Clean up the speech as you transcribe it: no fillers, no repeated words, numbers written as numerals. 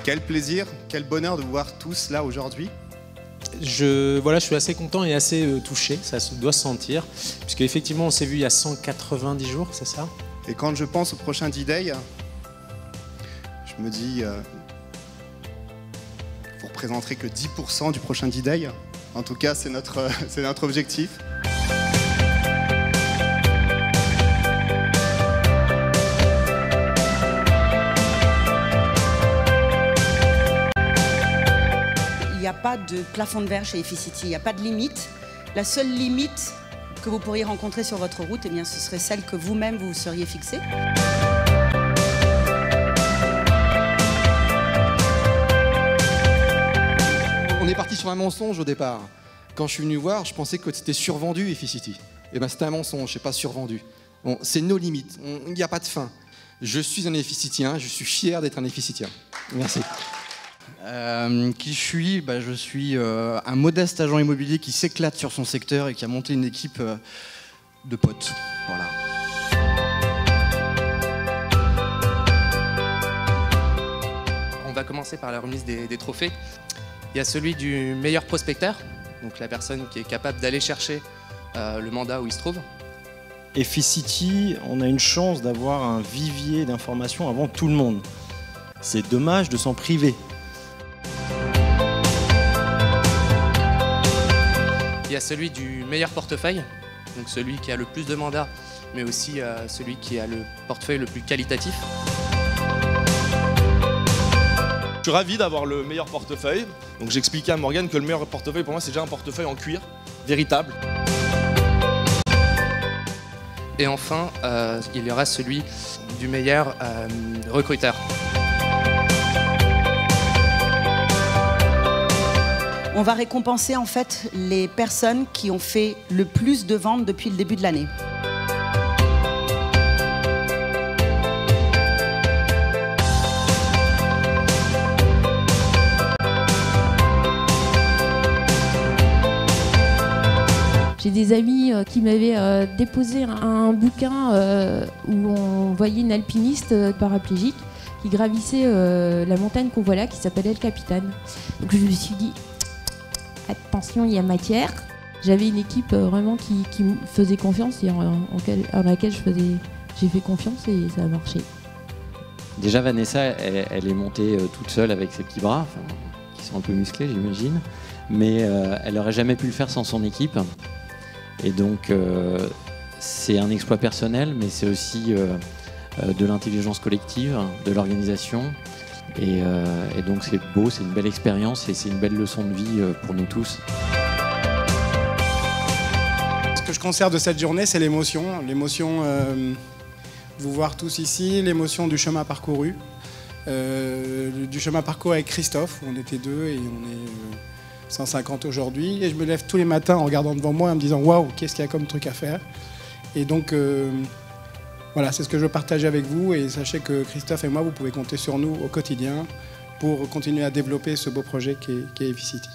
Quel plaisir, quel bonheur de vous voir tous là aujourd'hui. Je suis assez content et assez touché, ça doit se sentir, puisque effectivement on s'est vu il y a 190 jours, c'est ça? Et quand je pense au prochain D-Day, je me dis, vous ne représenterez que 10% du prochain D-Day. En tout cas, c'est notre objectif. Il n'y a pas de plafond de verre chez Efficity, il n'y a pas de limite. La seule limite que vous pourriez rencontrer sur votre route, eh bien, ce serait celle que vous-même vous seriez fixée. On est parti sur un mensonge au départ. Quand je suis venu voir, je pensais que c'était survendu Efficity. Et ben c'était un mensonge, c'est pas survendu. Bon, c'est nos limites, il n'y a pas de fin. Je suis un Efficitien, je suis fier d'être un Efficitien. Merci. Qui je suis? Je suis un modeste agent immobilier qui s'éclate sur son secteur et qui a monté une équipe de potes. Voilà. On va commencer par la remise des trophées. Il y a celui du meilleur prospecteur, donc la personne qui est capable d'aller chercher le mandat où il se trouve. Efficity, on a une chance d'avoir un vivier d'informations avant tout le monde. C'est dommage de s'en priver. Il y a celui du meilleur portefeuille, donc celui qui a le plus de mandats, mais aussi celui qui a le portefeuille le plus qualitatif. Je suis ravi d'avoir le meilleur portefeuille. Donc j'ai expliqué à Morgane que le meilleur portefeuille pour moi c'est déjà un portefeuille en cuir, véritable. Et enfin, il y aura celui du meilleur recruteur. On va récompenser en fait les personnes qui ont fait le plus de ventes depuis le début de l'année. J'ai des amis qui m'avaient déposé un bouquin où on voyait une alpiniste paraplégique qui gravissait la montagne qu'on voit là, qui s'appelle El Capitan. Donc je me suis dit, attention, il y a matière. J'avais une équipe vraiment qui me faisait confiance et en laquelle j'ai fait confiance et ça a marché. Déjà Vanessa, elle est montée toute seule avec ses petits bras, qui sont un peu musclés j'imagine, mais elle n'aurait jamais pu le faire sans son équipe. Et donc c'est un exploit personnel, mais c'est aussi de l'intelligence collective, de l'organisation. Et donc c'est beau, c'est une belle expérience et c'est une belle leçon de vie pour nous tous. Ce que je conserve de cette journée, c'est l'émotion. L'émotion de vous voir tous ici, l'émotion du chemin parcouru. Du chemin parcouru avec Christophe, où on était 2 et on est 150 aujourd'hui. Et je me lève tous les matins en regardant devant moi et en me disant « Waouh, qu'est-ce qu'il y a comme truc à faire ?» Et donc voilà, c'est ce que je veux partager avec vous et sachez que Christophe et moi, vous pouvez compter sur nous au quotidien pour continuer à développer ce beau projet qu'est Efficity.